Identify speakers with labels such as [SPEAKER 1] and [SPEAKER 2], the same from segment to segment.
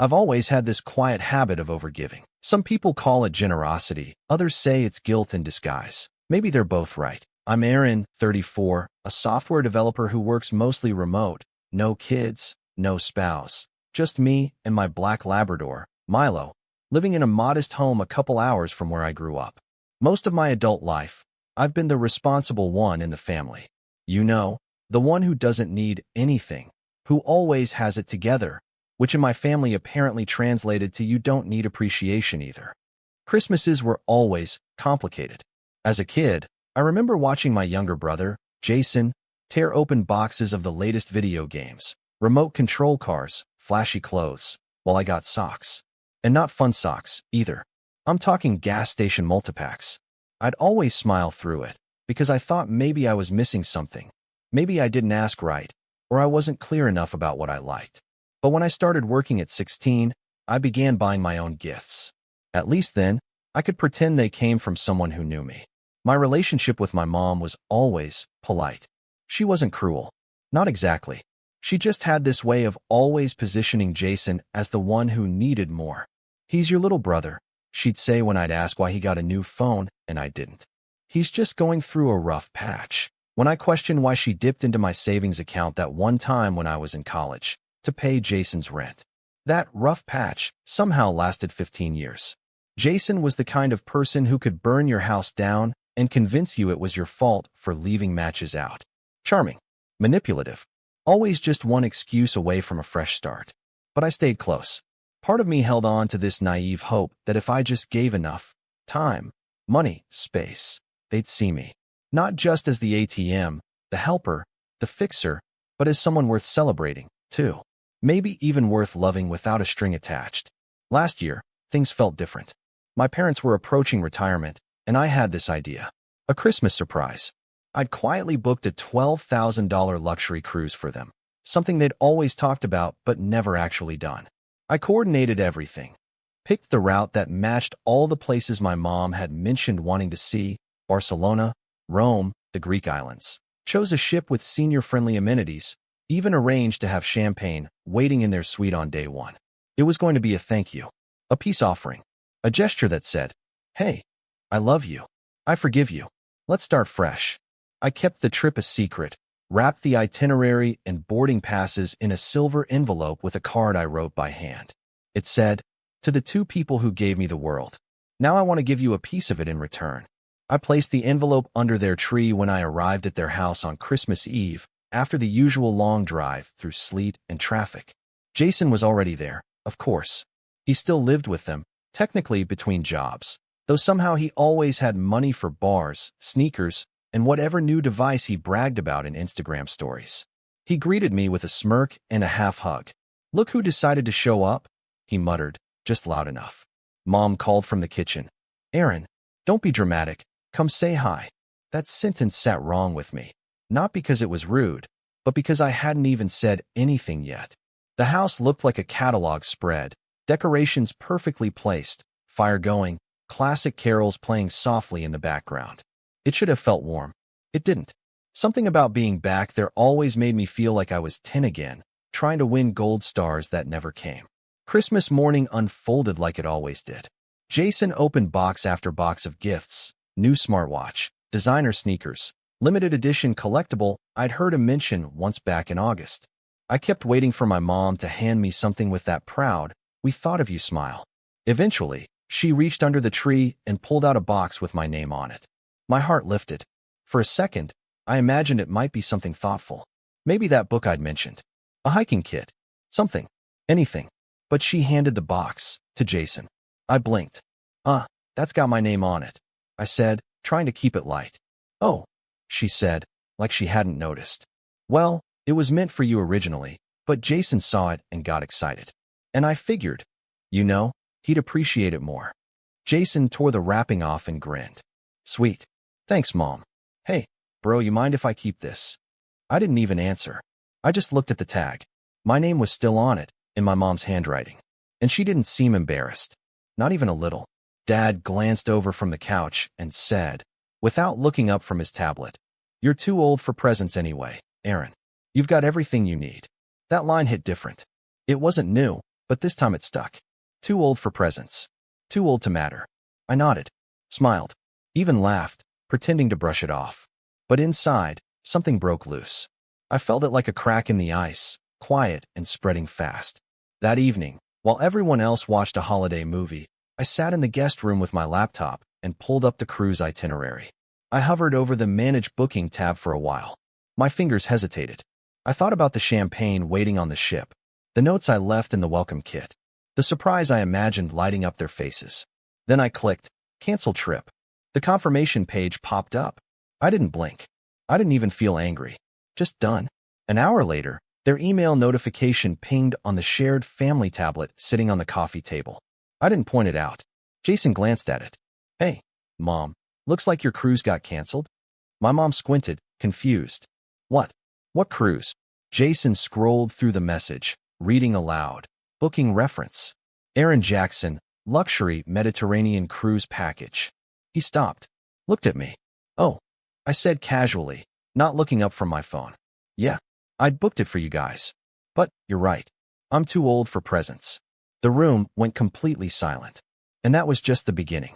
[SPEAKER 1] I've always had this quiet habit of overgiving. Some people call it generosity, others say it's guilt in disguise. Maybe they're both right. I'm Aaron, 34, a software developer who works mostly remote. No kids, no spouse. Just me and my black Labrador, Milo, living in a modest home a couple hours from where I grew up. Most of my adult life, I've been the responsible one in the family. You know, the one who doesn't need anything, who always has it together, which in my family apparently translated to you don't need appreciation either. Christmases were always complicated. As a kid, I remember watching my younger brother, Jason, tear open boxes of the latest video games, remote control cars, flashy clothes, while I got socks. And not fun socks, either. I'm talking gas station multipacks. I'd always smile through it, because I thought maybe I was missing something. Maybe I didn't ask right, or I wasn't clear enough about what I liked. But when I started working at 16, I began buying my own gifts. At least then, I could pretend they came from someone who knew me. My relationship with my mom was always polite. She wasn't cruel. Not exactly. She just had this way of always positioning Jason as the one who needed more. "He's your little brother," she'd say when I'd ask why he got a new phone and I didn't. "He's just going through a rough patch." When I questioned why she dipped into my savings account that one time when I was in college to pay Jason's rent. That rough patch somehow lasted 15 years. Jason was the kind of person who could burn your house down and convince you it was your fault for leaving matches out. Charming, manipulative, always just one excuse away from a fresh start. But I stayed close. Part of me held on to this naive hope that if I just gave enough time, money, space, they'd see me. Not just as the ATM, the helper, the fixer, but as someone worth celebrating, too. Maybe even worth loving without a string attached. Last year, things felt different. My parents were approaching retirement, and I had this idea. A Christmas surprise. I'd quietly booked a $12,000 luxury cruise for them, something they'd always talked about but never actually done. I coordinated everything. Picked the route that matched all the places my mom had mentioned wanting to see: Barcelona, Rome, the Greek islands. Chose a ship with senior-friendly amenities, even arranged to have champagne waiting in their suite on day one. It was going to be a thank you, a peace offering, a gesture that said, "Hey, I love you. I forgive you. Let's start fresh." I kept the trip a secret, wrapped the itinerary and boarding passes in a silver envelope with a card I wrote by hand. It said, "To the two people who gave me the world, now I want to give you a piece of it in return." I placed the envelope under their tree when I arrived at their house on Christmas Eve, after the usual long drive through sleet and traffic. Jason was already there, of course. He still lived with them, technically between jobs, though somehow he always had money for bars, sneakers, and whatever new device he bragged about in Instagram stories. He greeted me with a smirk and a half-hug. "Look who decided to show up," he muttered, just loud enough. Mom called from the kitchen. "Aaron, don't be dramatic. Come say hi." That sentence sat wrong with me. Not because it was rude, but because I hadn't even said anything yet. The house looked like a catalog spread, decorations perfectly placed, fire going, classic carols playing softly in the background. It should have felt warm. It didn't. Something about being back there always made me feel like I was 10 again, trying to win gold stars that never came. Christmas morning unfolded like it always did. Jason opened box after box of gifts: new smartwatch, designer sneakers, limited edition collectible I'd heard him mention once back in August. I kept waiting for my mom to hand me something with that proud, "We thought of you" smile. Eventually, she reached under the tree and pulled out a box with my name on it. My heart lifted. For a second, I imagined it might be something thoughtful. Maybe that book I'd mentioned. A hiking kit. Something. Anything. But she handed the box to Jason. I blinked. That's got my name on it," I said, trying to keep it light. "Oh," she said, like she hadn't noticed. "Well, it was meant for you originally, but Jason saw it and got excited. And I figured, he'd appreciate it more." Jason tore the wrapping off and grinned. "Sweet. Thanks, Mom. Hey, bro, you mind if I keep this?" I didn't even answer. I just looked at the tag. My name was still on it, in my mom's handwriting. And she didn't seem embarrassed. Not even a little. Dad glanced over from the couch and said, without looking up from his tablet, "You're too old for presents anyway, Aaron. You've got everything you need." That line hit different. It wasn't new, but this time it stuck. Too old for presents. Too old to matter. I nodded, smiled, even laughed, pretending to brush it off. But inside, something broke loose. I felt it like a crack in the ice, quiet and spreading fast. That evening, while everyone else watched a holiday movie, I sat in the guest room with my laptop and pulled up the cruise itinerary. I hovered over the Manage Booking tab for a while. My fingers hesitated. I thought about the champagne waiting on the ship, the notes I left in the welcome kit, the surprise I imagined lighting up their faces. Then I clicked, Cancel Trip. The confirmation page popped up. I didn't blink. I didn't even feel angry. Just done. An hour later, their email notification pinged on the shared family tablet sitting on the coffee table. I didn't point it out. Jason glanced at it. Hey, Mom, looks like your cruise got canceled. My mom squinted, confused. What? What cruise? Jason scrolled through the message, reading aloud. Booking reference. Aaron Jackson, luxury Mediterranean cruise package. He stopped, looked at me. Oh, I said casually, not looking up from my phone. Yeah, I'd booked it for you guys. But, you're right. I'm too old for presents. The room went completely silent. And that was just the beginning.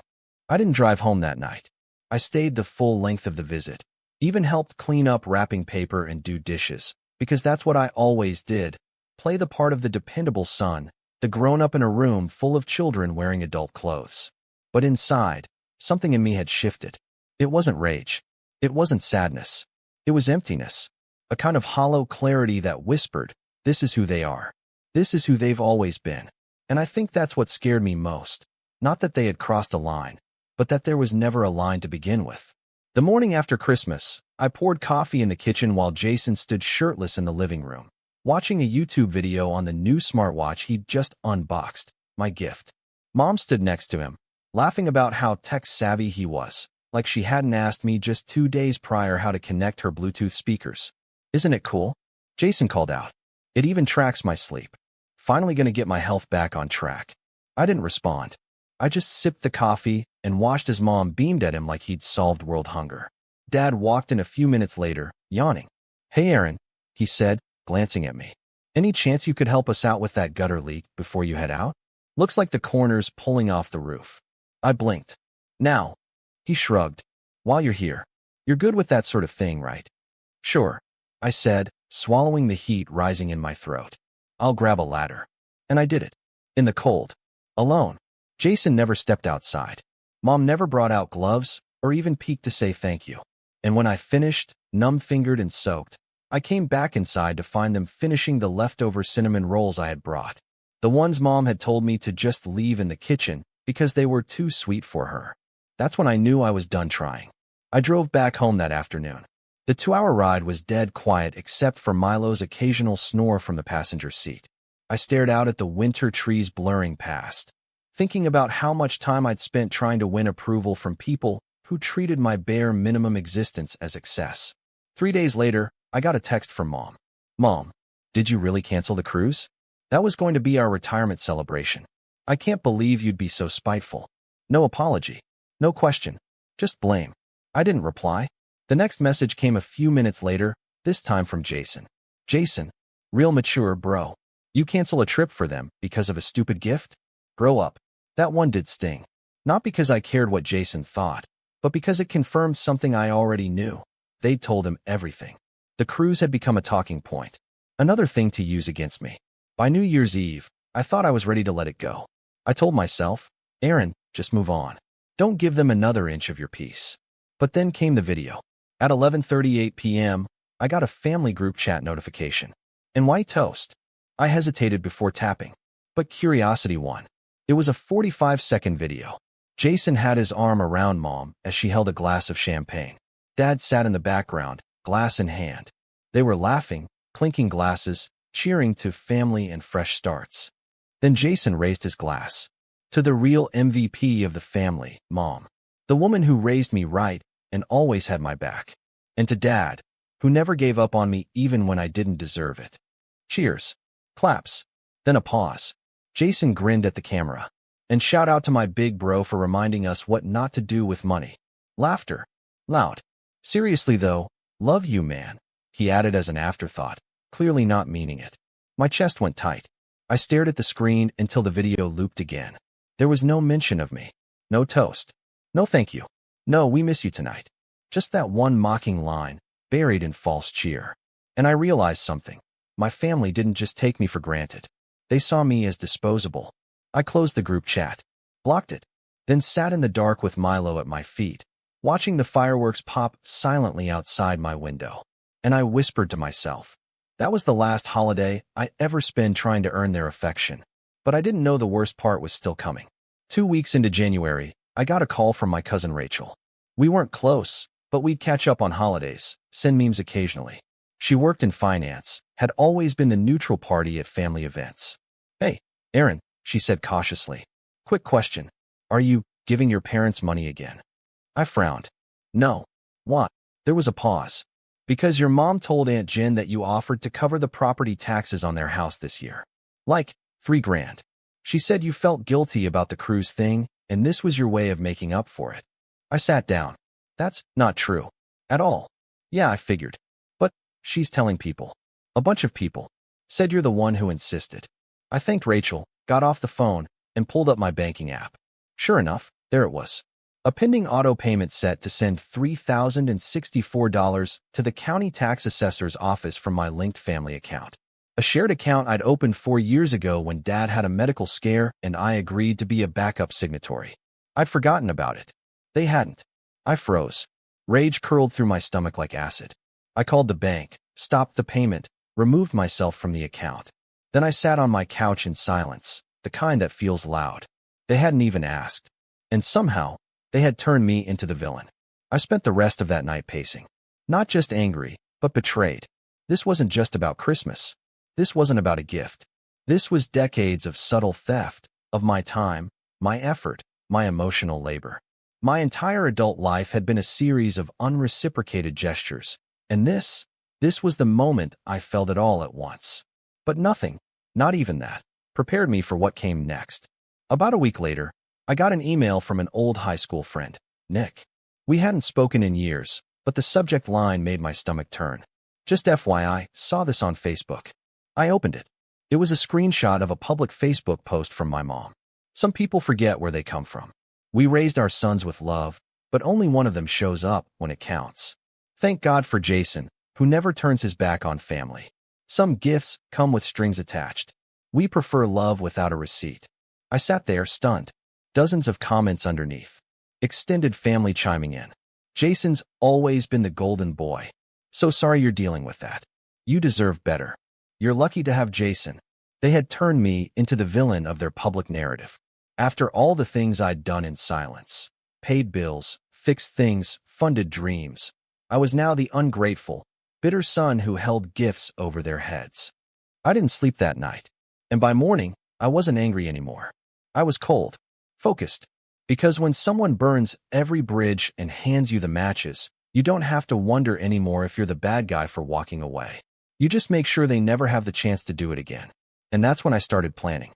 [SPEAKER 1] I didn't drive home that night. I stayed the full length of the visit, even helped clean up wrapping paper and do dishes, because that's what I always did. Play the part of the dependable son, the grown-up in a room full of children wearing adult clothes. But inside, something in me had shifted. It wasn't rage. It wasn't sadness. It was emptiness. A kind of hollow clarity that whispered, this is who they are. This is who they've always been. And I think that's what scared me most. Not that they had crossed a line, but that there was never a line to begin with. The morning after Christmas, I poured coffee in the kitchen while Jason stood shirtless in the living room, watching a YouTube video on the new smartwatch he'd just unboxed, my gift. Mom stood next to him, laughing about how tech-savvy he was, like she hadn't asked me just 2 days prior how to connect her Bluetooth speakers. Isn't it cool? Jason called out. It even tracks my sleep. Finally gonna get my health back on track. I didn't respond. I just sipped the coffee and watched as Mom beamed at him like he'd solved world hunger. Dad walked in a few minutes later, yawning. Hey, Aaron, he said, glancing at me. Any chance you could help us out with that gutter leak before you head out? Looks like the corner's pulling off the roof. I blinked. Now. He shrugged. While you're here, you're good with that sort of thing, right? Sure, I said, swallowing the heat rising in my throat. I'll grab a ladder. And I did it. In the cold. Alone. Jason never stepped outside. Mom never brought out gloves or even peeked to say thank you. And when I finished, numb-fingered and soaked, I came back inside to find them finishing the leftover cinnamon rolls I had brought. The ones Mom had told me to just leave in the kitchen because they were too sweet for her. That's when I knew I was done trying. I drove back home that afternoon. The 2-hour ride was dead quiet except for Milo's occasional snore from the passenger seat. I stared out at the winter trees blurring past, thinking about how much time I'd spent trying to win approval from people who treated my bare minimum existence as excess. 3 days later, I got a text from Mom. Mom, did you really cancel the cruise? That was going to be our retirement celebration. I can't believe you'd be so spiteful. No apology. No question. Just blame. I didn't reply. The next message came a few minutes later, this time from Jason. Jason, real mature, bro. You cancel a trip for them because of a stupid gift? Grow up. That one did sting. Not because I cared what Jason thought, but because it confirmed something I already knew. They'd told him everything. The cruise had become a talking point. Another thing to use against me. By New Year's Eve, I thought I was ready to let it go. I told myself, Aaron, just move on. Don't give them another inch of your peace. But then came the video. At 11:38 p.m., I got a family group chat notification. And white toast. I hesitated before tapping, but curiosity won. It was a 45-second video. Jason had his arm around Mom as she held a glass of champagne. Dad sat in the background, glass in hand. They were laughing, clinking glasses, cheering to family and fresh starts. Then Jason raised his glass. To the real MVP of the family, Mom. The woman who raised me right and always had my back. And to Dad, who never gave up on me even when I didn't deserve it. Cheers. Claps. Then a pause. Jason grinned at the camera. And shout out to my big bro for reminding us what not to do with money. Laughter. Loud. Seriously though, love you, man. He added as an afterthought, clearly not meaning it. My chest went tight. I stared at the screen until the video looped again. There was no mention of me. No toast. No thank you. No, we miss you tonight. Just that one mocking line, buried in false cheer. And I realized something. My family didn't just take me for granted. They saw me as disposable. I closed the group chat, blocked it, then sat in the dark with Milo at my feet, watching the fireworks pop silently outside my window. And I whispered to myself, that was the last holiday I ever spent trying to earn their affection. But I didn't know the worst part was still coming. 2 weeks into January, I got a call from my cousin Rachel. We weren't close, but we'd catch up on holidays, send memes occasionally. She worked in finance, had always been the neutral party at family events. Hey, Aaron, she said cautiously. Quick question. Are you giving your parents money again? I frowned. No. What? There was a pause. Because your mom told Aunt Jen that you offered to cover the property taxes on their house this year. Like, $3,000. She said you felt guilty about the cruise thing, and this was your way of making up for it. I sat down. That's not true. At all. Yeah, I figured. But she's telling people. A bunch of people. Said you're the one who insisted. I thanked Rachel, got off the phone, and pulled up my banking app. Sure enough, there it was. A pending auto payment set to send $3,064 to the county tax assessor's office from my linked family account. A shared account I'd opened 4 years ago when Dad had a medical scare and I agreed to be a backup signatory. I'd forgotten about it. They hadn't. I froze. Rage curled through my stomach like acid. I called the bank, stopped the payment, removed myself from the account. Then I sat on my couch in silence, the kind that feels loud. They hadn't even asked. And somehow, they had turned me into the villain. I spent the rest of that night pacing. Not just angry, but betrayed. This wasn't just about Christmas. This wasn't about a gift. This was decades of subtle theft, of my time, my effort, my emotional labor. My entire adult life had been a series of unreciprocated gestures. And this was the moment I felt it all at once. But nothing, not even that, prepared me for what came next. About a week later, I got an email from an old high school friend, Nick. We hadn't spoken in years, but the subject line made my stomach turn. Just FYI, saw this on Facebook. I opened it. It was a screenshot of a public Facebook post from my mom. Some people forget where they come from. We raised our sons with love, but only one of them shows up when it counts. Thank God for Jason, who never turns his back on family. Some gifts come with strings attached. We prefer love without a receipt. I sat there, stunned. Dozens of comments underneath. Extended family chiming in. Jason's always been the golden boy. So sorry you're dealing with that. You deserve better. You're lucky to have Jason. They had turned me into the villain of their public narrative. After all the things I'd done in silence. Paid bills, fixed things, funded dreams. I was now the ungrateful, bitter son who held gifts over their heads. I didn't sleep that night. And by morning, I wasn't angry anymore. I was cold. Focused. Because when someone burns every bridge and hands you the matches, you don't have to wonder anymore if you're the bad guy for walking away. You just make sure they never have the chance to do it again. And that's when I started planning.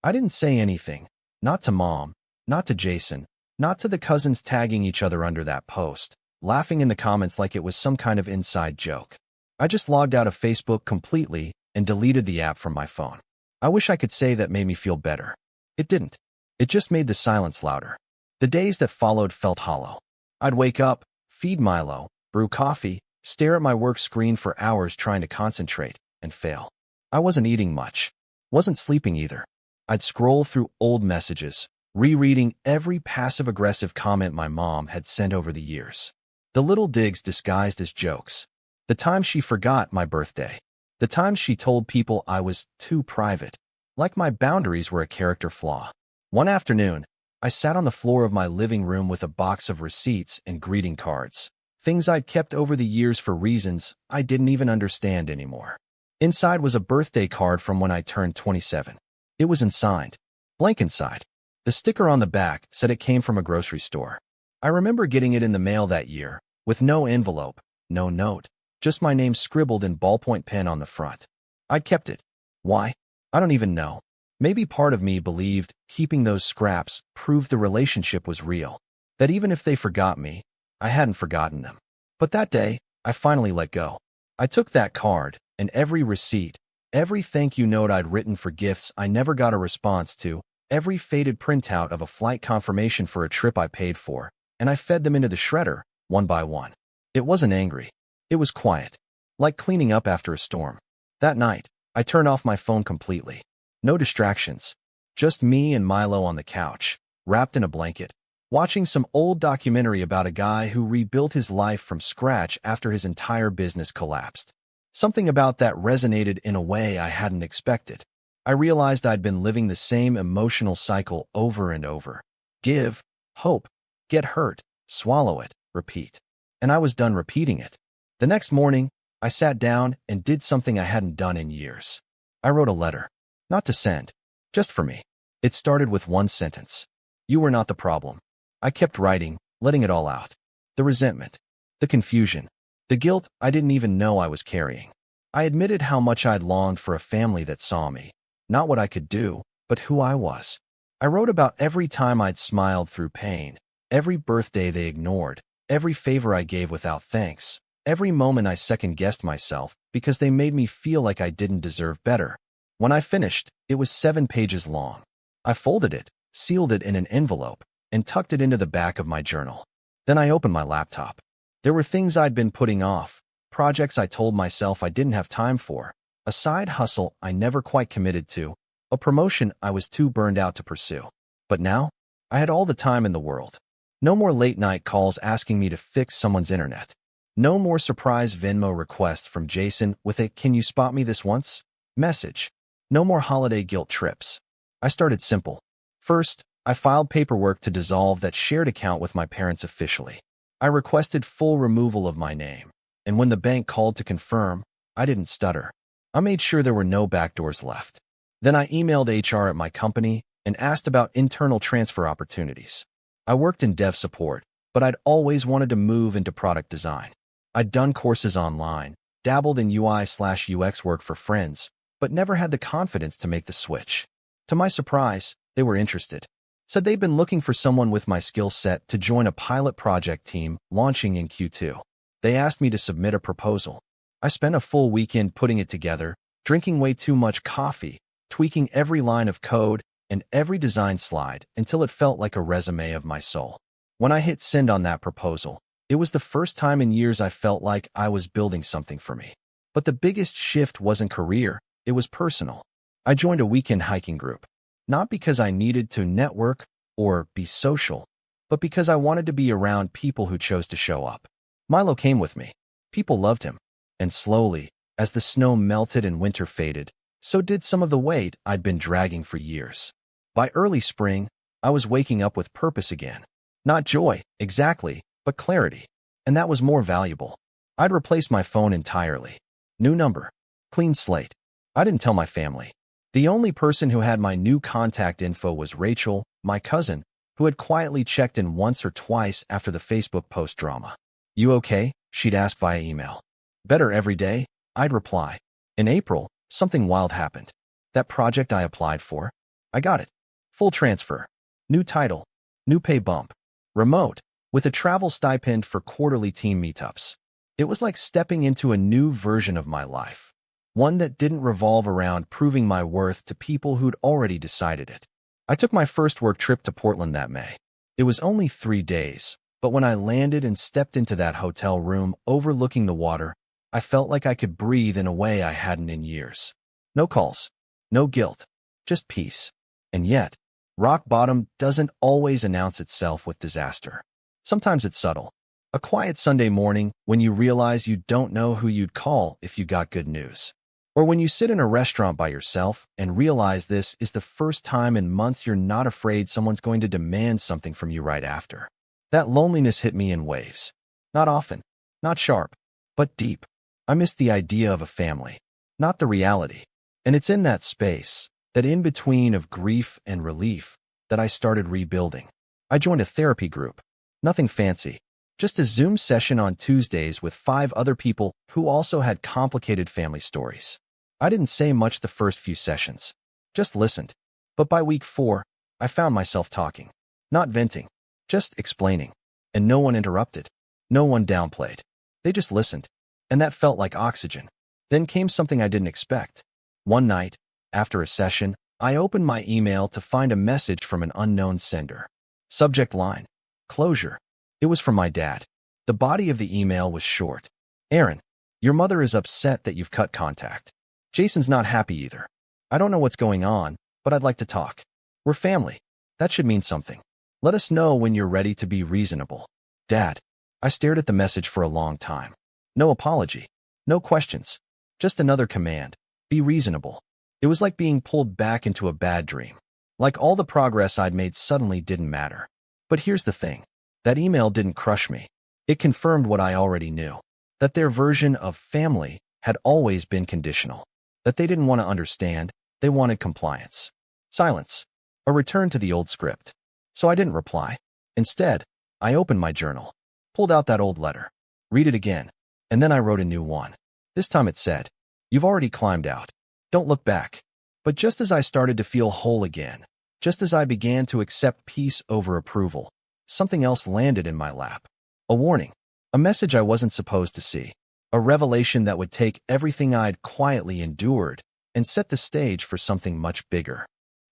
[SPEAKER 1] I didn't say anything. Not to Mom, not to Jason, not to the cousins tagging each other under that post, laughing in the comments like it was some kind of inside joke. I just logged out of Facebook completely and deleted the app from my phone. I wish I could say that made me feel better. It didn't. It just made the silence louder. The days that followed felt hollow. I'd wake up, feed Milo, brew coffee, stare at my work screen for hours trying to concentrate, and fail. I wasn't eating much. Wasn't sleeping either. I'd scroll through old messages, rereading every passive-aggressive comment my mom had sent over the years. The little digs disguised as jokes. The times she forgot my birthday. The times she told people I was too private. Like my boundaries were a character flaw. One afternoon, I sat on the floor of my living room with a box of receipts and greeting cards. Things I'd kept over the years for reasons I didn't even understand anymore. Inside was a birthday card from when I turned 27. It was unsigned. Blank inside. The sticker on the back said it came from a grocery store. I remember getting it in the mail that year, with no envelope, no note, just my name scribbled in ballpoint pen on the front. I'd kept it. Why? I don't even know. Maybe part of me believed keeping those scraps proved the relationship was real, that even if they forgot me, I hadn't forgotten them. But that day, I finally let go. I took that card, and every receipt, Every thank you note I'd written for gifts I never got a response to, every faded printout of a flight confirmation for a trip I paid for, and I fed them into the shredder, one by one. It wasn't angry. It was quiet, like cleaning up after a storm. That night, I turned off my phone completely. No distractions. Just me and Milo on the couch, wrapped in a blanket, watching some old documentary about a guy who rebuilt his life from scratch after his entire business collapsed. Something about that resonated in a way I hadn't expected. I realized I'd been living the same emotional cycle over and over. Give, hope, get hurt, swallow it, repeat. And I was done repeating it. The next morning, I sat down and did something I hadn't done in years. I wrote a letter. Not to send, just for me. It started with one sentence. You were not the problem. I kept writing, letting it all out. The resentment, the confusion, the guilt I didn't even know I was carrying. I admitted how much I'd longed for a family that saw me, not what I could do, but who I was. I wrote about every time I'd smiled through pain, every birthday they ignored, every favor I gave without thanks, every moment I second-guessed myself because they made me feel like I didn't deserve better. When I finished, it was 7 pages long. I folded it, sealed it in an envelope, and tucked it into the back of my journal. Then I opened my laptop. There were things I'd been putting off, projects I told myself I didn't have time for, a side hustle I never quite committed to, a promotion I was too burned out to pursue. But now, I had all the time in the world. No more late-night calls asking me to fix someone's internet. No more surprise Venmo requests from Jason with a "Can you spot me this once?" message. No more holiday guilt trips. I started simple. First, I filed paperwork to dissolve that shared account with my parents officially. I requested full removal of my name, and when the bank called to confirm, I didn't stutter. I made sure there were no backdoors left. Then I emailed HR at my company and asked about internal transfer opportunities. I worked in dev support, but I'd always wanted to move into product design. I'd done courses online, dabbled in UI/UX work for friends, but never had the confidence to make the switch. To my surprise, they were interested. Said they'd been looking for someone with my skill set to join a pilot project team launching in Q2. They asked me to submit a proposal. I spent a full weekend putting it together, drinking way too much coffee, tweaking every line of code and every design slide until it felt like a resume of my soul. When I hit send on that proposal, it was the first time in years I felt like I was building something for me. But the biggest shift wasn't career, it was personal. I joined a weekend hiking group. Not because I needed to network or be social, but because I wanted to be around people who chose to show up. Milo came with me. People loved him. And slowly, as the snow melted and winter faded, so did some of the weight I'd been dragging for years. By early spring, I was waking up with purpose again. Not joy, exactly, but clarity. And that was more valuable. I'd replaced my phone entirely. New number. Clean slate. I didn't tell my family. The only person who had my new contact info was Rachel, my cousin, who had quietly checked in once or twice after the Facebook post drama. You okay? She'd ask via email. Better every day, I'd reply. In April, something wild happened. That project I applied for, I got it. Full transfer. New title. New pay bump. Remote, with a travel stipend for quarterly team meetups. It was like stepping into a new version of my life. One that didn't revolve around proving my worth to people who'd already decided it. I took my first work trip to Portland that May. It was only 3 days, but when I landed and stepped into that hotel room overlooking the water, I felt like I could breathe in a way I hadn't in years. No calls, no guilt, just peace. And yet, rock bottom doesn't always announce itself with disaster. Sometimes it's subtle. A quiet Sunday morning when you realize you don't know who you'd call if you got good news. Or when you sit in a restaurant by yourself and realize this is the first time in months you're not afraid someone's going to demand something from you right after. That loneliness hit me in waves. Not often, not sharp, but deep. I missed the idea of a family, not the reality. And it's in that space, that in-between of grief and relief, that I started rebuilding. I joined a therapy group. Nothing fancy. Just a Zoom session on Tuesdays with 5 other people who also had complicated family stories. I didn't say much the first few sessions, just listened. But by week 4, I found myself talking. Not venting, just explaining. And no one interrupted. No one downplayed. They just listened. And that felt like oxygen. Then came something I didn't expect. One night, after a session, I opened my email to find a message from an unknown sender. Subject line: closure. It was from my dad. The body of the email was short. Aaron, your mother is upset that you've cut contact. Jason's not happy either. I don't know what's going on, but I'd like to talk. We're family. That should mean something. Let us know when you're ready to be reasonable. Dad. I stared at the message for a long time. No apology. No questions. Just another command. Be reasonable. It was like being pulled back into a bad dream. Like all the progress I'd made suddenly didn't matter. But here's the thing. That email didn't crush me. It confirmed what I already knew. That their version of family had always been conditional. That they didn't want to understand. They wanted compliance. Silence. A return to the old script. So I didn't reply. Instead, I opened my journal. Pulled out that old letter. Read it again. And then I wrote a new one. This time it said, "You've already climbed out. Don't look back." But just as I started to feel whole again, just as I began to accept peace over approval, something else landed in my lap. A warning. A message I wasn't supposed to see. A revelation that would take everything I'd quietly endured and set the stage for something much bigger.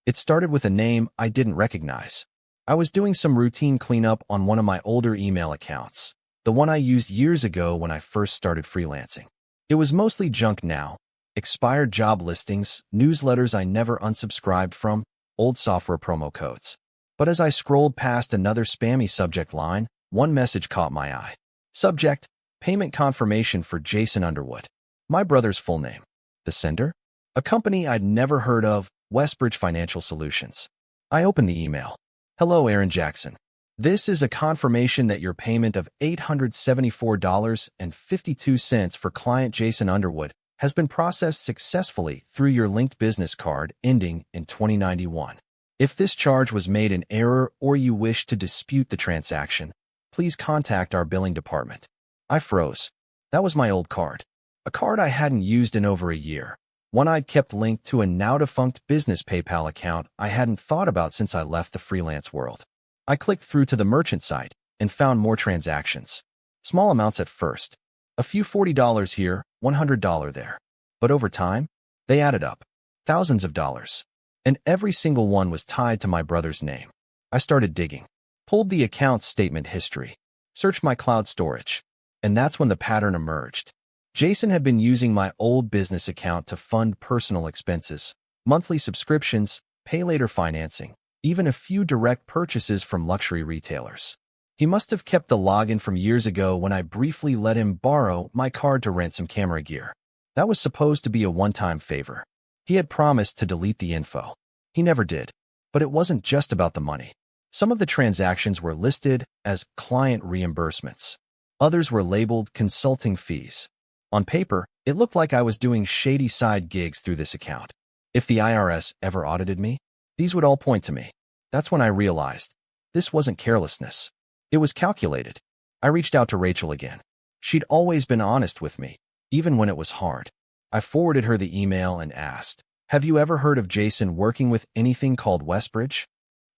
[SPEAKER 1] It started with a name I didn't recognize. I was doing some routine cleanup on one of my older email accounts, the one I used years ago when I first started freelancing. It was mostly junk now. Expired job listings, newsletters I never unsubscribed from, old software promo codes. But as I scrolled past another spammy subject line, one message caught my eye. Subject: payment confirmation for Jason Underwood. My brother's full name. The sender? A company I'd never heard of, Westbridge Financial Solutions. I opened the email. Hello, Aaron Jackson. This is a confirmation that your payment of $874.52 for client Jason Underwood has been processed successfully through your linked business card ending in 2091. If this charge was made in error or you wish to dispute the transaction, please contact our billing department. I froze. That was my old card. A card I hadn't used in over a year. One I'd kept linked to a now-defunct business PayPal account I hadn't thought about since I left the freelance world. I clicked through to the merchant site and found more transactions. Small amounts at first. A few $40 here, $100 there. But over time, they added up. Thousands of dollars. And every single one was tied to my brother's name. I started digging. Pulled the account statement history. Searched my cloud storage. And that's when the pattern emerged. Jason had been using my old business account to fund personal expenses, monthly subscriptions, pay later financing, even a few direct purchases from luxury retailers. He must have kept the login from years ago when I briefly let him borrow my card to rent some camera gear. That was supposed to be a one-time favor. He had promised to delete the info. He never did. But it wasn't just about the money. Some of the transactions were listed as client reimbursements. Others were labeled consulting fees. On paper, it looked like I was doing shady side gigs through this account. If the IRS ever audited me, these would all point to me. That's when I realized this wasn't carelessness. It was calculated. I reached out to Rachel again. She'd always been honest with me, even when it was hard. I forwarded her the email and asked, "Have you ever heard of Jason working with anything called Westbridge?"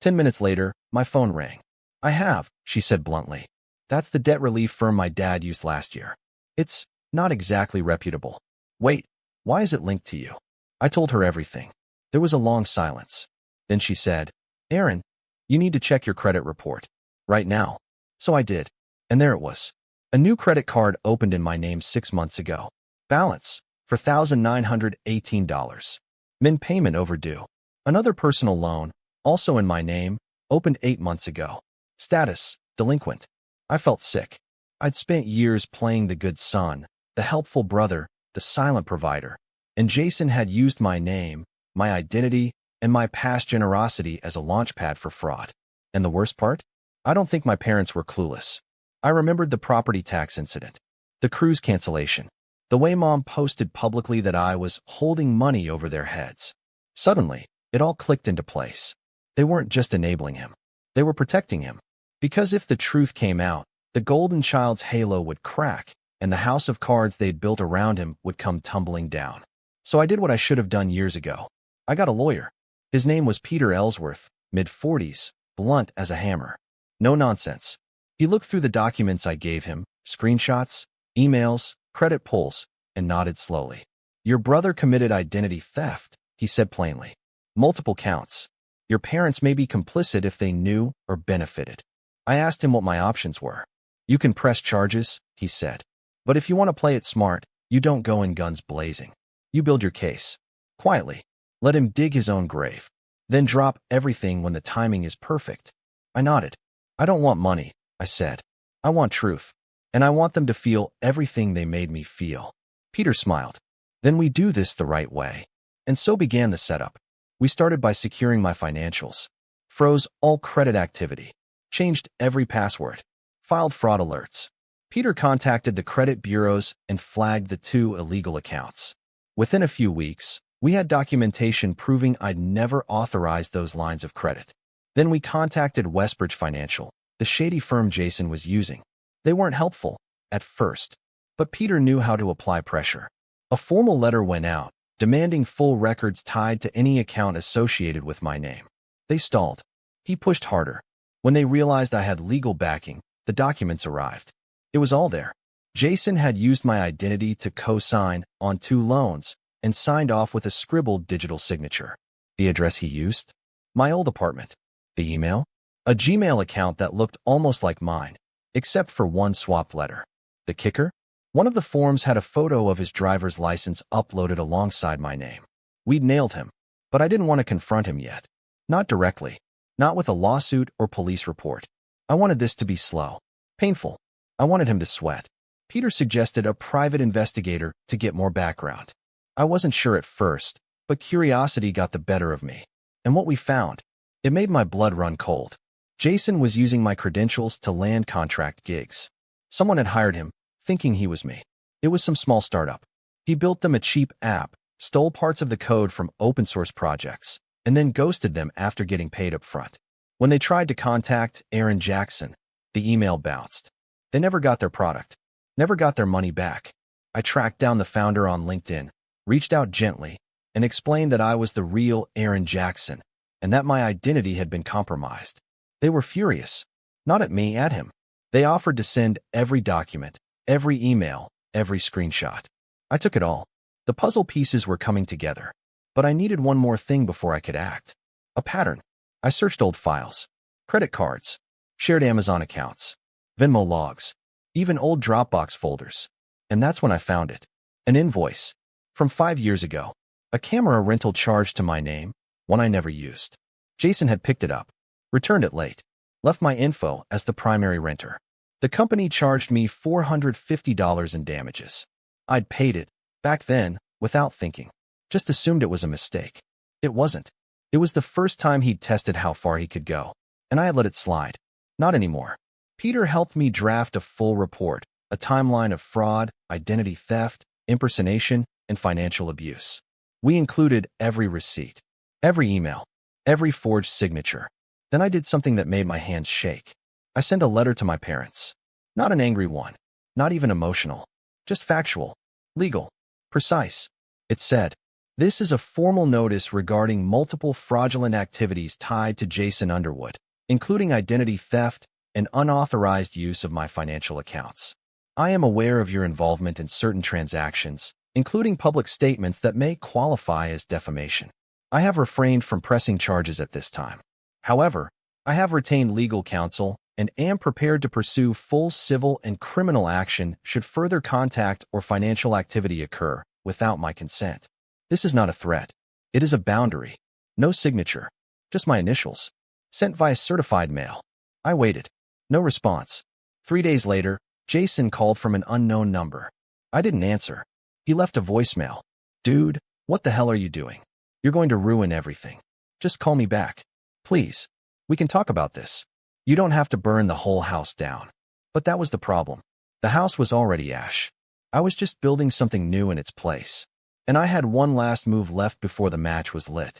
[SPEAKER 1] 10 minutes later, my phone rang. "I have," she said bluntly. "That's the debt relief firm my dad used last year. It's not exactly reputable." "Wait, why is it linked to you?" I told her everything. There was a long silence. Then she said, "Aaron, you need to check your credit report. Right now." So I did. And there it was. A new credit card opened in my name 6 months ago. Balance for $1,918. Min payment overdue. Another personal loan, also in my name, opened 8 months ago. Status: delinquent. I felt sick. I'd spent years playing the good son, the helpful brother, the silent provider. And Jason had used my name, my identity, and my past generosity as a launchpad for fraud. And the worst part? I don't think my parents were clueless. I remembered the property tax incident, the cruise cancellation, the way Mom posted publicly that I was holding money over their heads. Suddenly, it all clicked into place. They weren't just enabling him. They were protecting him. Because if the truth came out, the golden child's halo would crack, and the house of cards they'd built around him would come tumbling down. So I did what I should have done years ago. I got a lawyer. His name was Peter Ellsworth, mid-40s, blunt as a hammer. No nonsense. He looked through the documents I gave him, screenshots, emails, credit pulls, and nodded slowly. Your brother committed identity theft, he said plainly. Multiple counts. Your parents may be complicit if they knew or benefited. I asked him what my options were. You can press charges, he said. But if you want to play it smart, you don't go in guns blazing. You build your case. Quietly. Let him dig his own grave. Then drop everything when the timing is perfect. I nodded. I don't want money, I said. I want truth. And I want them to feel everything they made me feel. Peter smiled. Then we do this the right way. And so began the setup. We started by securing my financials. Froze all credit activity. Changed every password. Filed fraud alerts. Peter contacted the credit bureaus and flagged the 2 illegal accounts. Within a few weeks, we had documentation proving I'd never authorized those lines of credit. Then we contacted Westbridge Financial, the shady firm Jason was using. They weren't helpful, at first, but Peter knew how to apply pressure. A formal letter went out, demanding full records tied to any account associated with my name. They stalled. He pushed harder. When they realized I had legal backing, the documents arrived. It was all there. Jason had used my identity to co-sign on 2 loans and signed off with a scribbled digital signature. The address he used? My old apartment. The email? A Gmail account that looked almost like mine, except for one swapped letter. The kicker? One of the forms had a photo of his driver's license uploaded alongside my name. We'd nailed him, but I didn't want to confront him yet. Not directly. Not with a lawsuit or police report. I wanted this to be slow. Painful. I wanted him to sweat. Peter suggested a private investigator to get more background. I wasn't sure at first, but curiosity got the better of me. And what we found, it made my blood run cold. Jason was using my credentials to land contract gigs. Someone had hired him, thinking he was me. It was some small startup. He built them a cheap app, stole parts of the code from open source projects, and then ghosted them after getting paid up front. When they tried to contact Aaron Jackson, the email bounced. They never got their product, never got their money back. I tracked down the founder on LinkedIn, reached out gently, and explained that I was the real Aaron Jackson and that my identity had been compromised. They were furious. Not at me, at him. They offered to send every document, every email, every screenshot. I took it all. The puzzle pieces were coming together. But I needed one more thing before I could act. A pattern. I searched old files, credit cards, shared Amazon accounts, Venmo logs, even old Dropbox folders. And that's when I found it. An invoice. From 5 years ago. A camera rental charge to my name, one I never used. Jason had picked it up, returned it late, left my info as the primary renter. The company charged me $450 in damages. I'd paid it, back then, without thinking. Just assumed it was a mistake. It wasn't. It was the first time he'd tested how far he could go, and I had let it slide. Not anymore. Peter helped me draft a full report, a timeline of fraud, identity theft, impersonation, and financial abuse. We included every receipt, every email, every forged signature. Then I did something that made my hands shake. I sent a letter to my parents. Not an angry one, not even emotional, just factual, legal, precise. It said, "This is a formal notice regarding multiple fraudulent activities tied to Jason Underwood, including identity theft and unauthorized use of my financial accounts. I am aware of your involvement in certain transactions, including public statements that may qualify as defamation. I have refrained from pressing charges at this time. However, I have retained legal counsel and am prepared to pursue full civil and criminal action should further contact or financial activity occur without my consent. This is not a threat. It is a boundary. No signature. Just my initials. Sent via certified mail." I waited. No response. 3 days later, Jason called from an unknown number. I didn't answer. He left a voicemail. "Dude, what the hell are you doing? You're going to ruin everything. Just call me back. Please. We can talk about this. You don't have to burn the whole house down." But that was the problem. The house was already ash. I was just building something new in its place. And I had one last move left before the match was lit.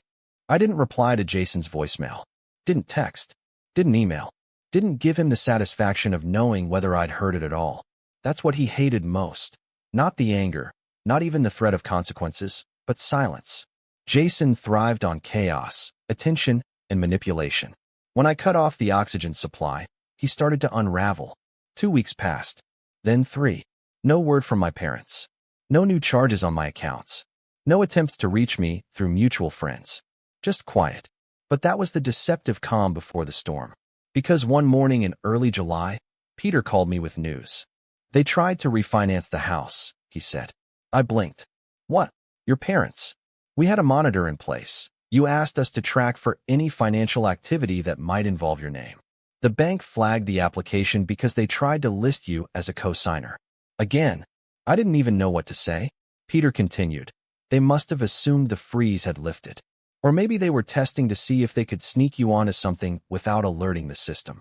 [SPEAKER 1] I didn't reply to Jason's voicemail. Didn't text. Didn't email. Didn't give him the satisfaction of knowing whether I'd heard it at all. That's what he hated most. Not the anger, not even the threat of consequences, but silence. Jason thrived on chaos, attention, and manipulation. When I cut off the oxygen supply, he started to unravel. 2 weeks passed. Then 3. No word from my parents. No new charges on my accounts. No attempts to reach me through mutual friends. Just quiet. But that was the deceptive calm before the storm. Because one morning in early July, Peter called me with news. They tried to refinance the house, he said. I blinked. What? Your parents? We had a monitor in place. You asked us to track for any financial activity that might involve your name. The bank flagged the application because they tried to list you as a co-signer. Again, I didn't even know what to say. Peter continued. They must have assumed the freeze had lifted. Or maybe they were testing to see if they could sneak you onto something without alerting the system.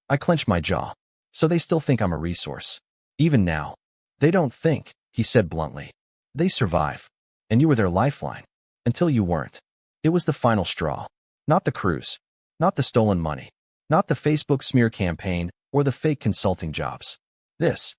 [SPEAKER 1] I clenched my jaw. So they still think I'm a resource. Even now. They don't think, he said bluntly. They survive. And you were their lifeline. Until you weren't. It was the final straw. Not the cruise. Not the stolen money. Not the Facebook smear campaign or the fake consulting jobs. This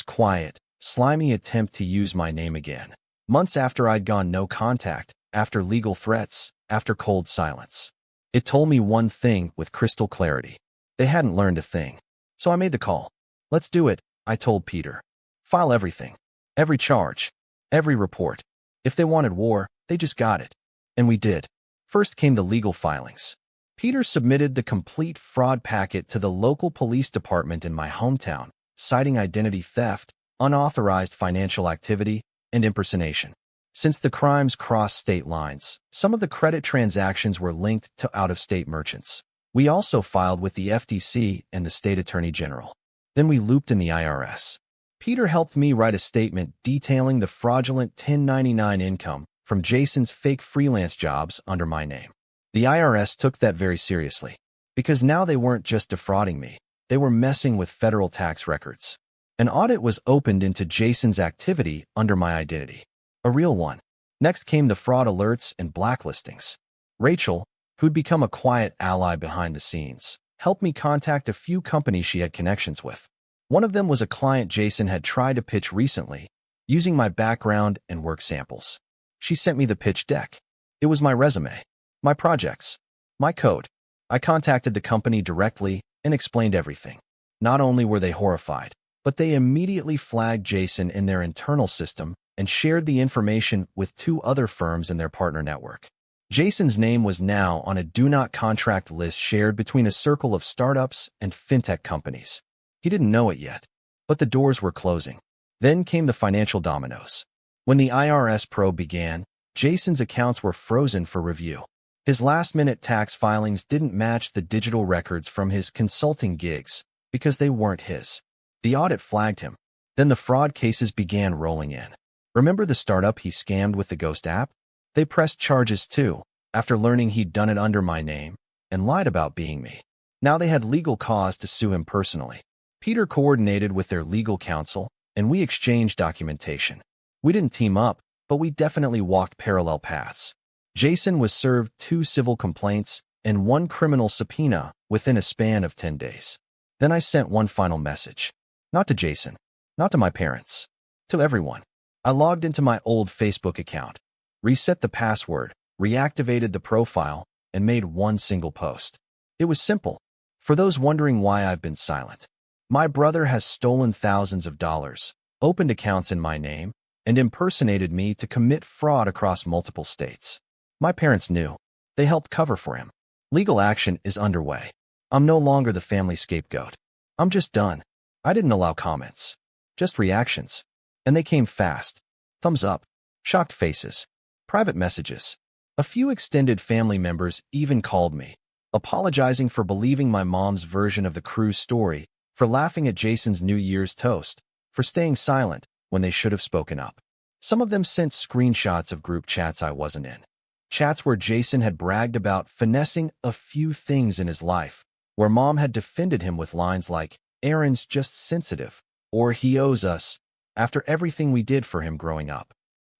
[SPEAKER 1] quiet, slimy attempt to use my name again. Months after I'd gone no contact, after legal threats, after cold silence. It told me one thing with crystal clarity. They hadn't learned a thing. So I made the call. Let's do it, I told Peter. File everything. Every charge. Every report. If they wanted war, they just got it. And we did. First came the legal filings. Peter submitted the complete fraud packet to the local police department in my hometown, citing identity theft, unauthorized financial activity, and impersonation. Since the crimes crossed state lines, some of the credit transactions were linked to out-of-state merchants. We also filed with the FTC and the state attorney general. Then we looped in the IRS. Peter helped me write a statement detailing the fraudulent 1099 income from Jason's fake freelance jobs under my name. The IRS took that very seriously, because now they weren't just defrauding me, they were messing with federal tax records. An audit was opened into Jason's activity under my identity. A real one. Next came the fraud alerts and blacklistings. Rachel, who'd become a quiet ally behind the scenes, helped me contact a few companies she had connections with. One of them was a client Jason had tried to pitch recently, using my background and work samples. She sent me the pitch deck. It was my resume, my projects, my code. I contacted the company directly and explained everything. Not only were they horrified, but they immediately flagged Jason in their internal system and shared the information with 2 other firms in their partner network. Jason's name was now on a do not contract list shared between a circle of startups and fintech companies. He didn't know it yet, but the doors were closing. Then came the financial dominoes. When the IRS probe began, Jason's accounts were frozen for review. His last-minute tax filings didn't match the digital records from his consulting gigs because they weren't his. The audit flagged him. Then the fraud cases began rolling in. Remember the startup he scammed with the ghost app? They pressed charges too, after learning he'd done it under my name and lied about being me. Now they had legal cause to sue him personally. Peter coordinated with their legal counsel, and we exchanged documentation. We didn't team up, but we definitely walked parallel paths. Jason was served 2 civil complaints and 1 criminal subpoena within a span of 10 days. Then I sent one final message. Not to Jason, not to my parents, to everyone. I logged into my old Facebook account, reset the password, reactivated the profile, and made one single post. It was simple. For those wondering why I've been silent, my brother has stolen thousands of dollars, opened accounts in my name, and impersonated me to commit fraud across multiple states. My parents knew. They helped cover for him. Legal action is underway. I'm no longer the family scapegoat. I'm just done. I didn't allow comments. Just reactions. And they came fast. Thumbs up. Shocked faces. Private messages. A few extended family members even called me, apologizing for believing my mom's version of the cruise story, for laughing at Jason's New Year's toast, for staying silent when they should have spoken up. Some of them sent screenshots of group chats I wasn't in. Chats where Jason had bragged about finessing a few things in his life, where mom had defended him with lines like, "Aaron's just sensitive," or "he owes us," after everything we did for him growing up.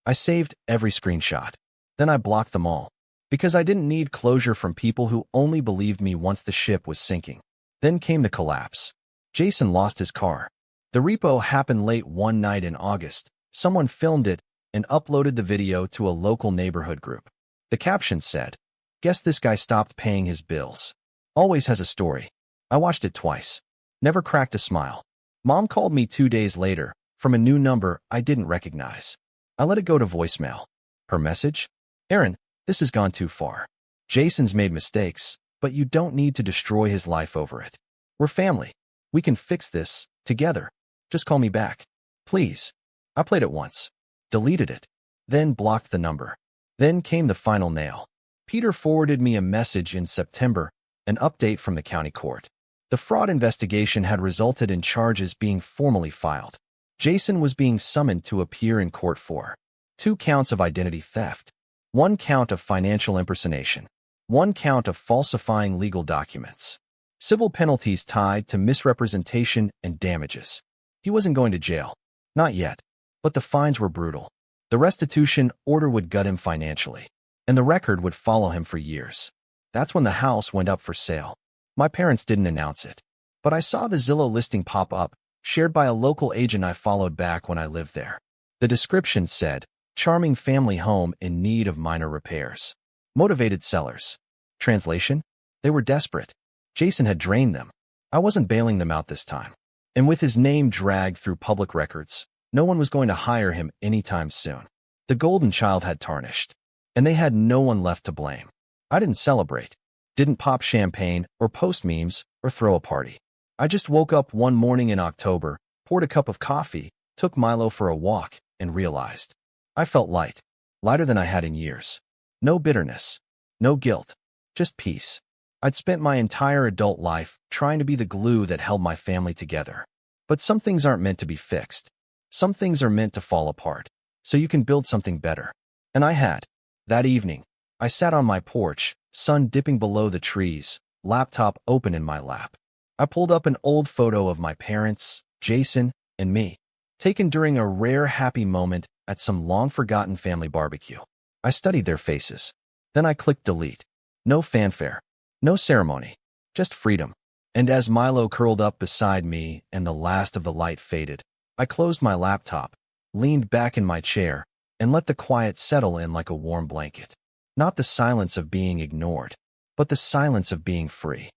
[SPEAKER 1] I saved every screenshot. Then I blocked them all, because I didn't need closure from people who only believed me once the ship was sinking. Then came the collapse. Jason lost his car. The repo happened late one night in August. Someone filmed it and uploaded the video to a local neighborhood group. The caption said, "Guess this guy stopped paying his bills. Always has a story." I watched it twice. Never cracked a smile. Mom called me 2 days later from a new number I didn't recognize. I let it go to voicemail. Her message? Aaron, this has gone too far. Jason's made mistakes, but you don't need to destroy his life over it. We're family. We can fix this, together. Just call me back. Please. I played it once. Deleted it. Then blocked the number. Then came the final nail. Peter forwarded me a message in September, an update from the county court. The fraud investigation had resulted in charges being formally filed. Jason was being summoned to appear in court for 2 counts of identity theft, 1 count of financial impersonation, 1 count of falsifying legal documents. Civil penalties tied to misrepresentation and damages. He wasn't going to jail. Not yet. But the fines were brutal. The restitution order would gut him financially, and the record would follow him for years. That's when the house went up for sale. My parents didn't announce it, but I saw the Zillow listing pop up, shared by a local agent I followed back when I lived there. The description said, "Charming family home in need of minor repairs. Motivated sellers." Translation? They were desperate. Jason had drained them. I wasn't bailing them out this time. And with his name dragged through public records, no one was going to hire him anytime soon. The golden child had tarnished, and they had no one left to blame. I didn't celebrate, didn't pop champagne or post memes or throw a party. I just woke up one morning in October, poured a cup of coffee, took Milo for a walk, and realized. I felt light, lighter than I had in years. No bitterness, no guilt, just peace. I'd spent my entire adult life trying to be the glue that held my family together. But some things aren't meant to be fixed. Some things are meant to fall apart, so you can build something better. And I had. That evening, I sat on my porch, sun dipping below the trees, laptop open in my lap. I pulled up an old photo of my parents, Jason, and me, taken during a rare happy moment at some long-forgotten family barbecue. I studied their faces. Then I clicked delete. No fanfare. No ceremony. Just freedom. And as Milo curled up beside me and the last of the light faded, I closed my laptop, leaned back in my chair, and let the quiet settle in like a warm blanket. Not the silence of being ignored, but the silence of being free.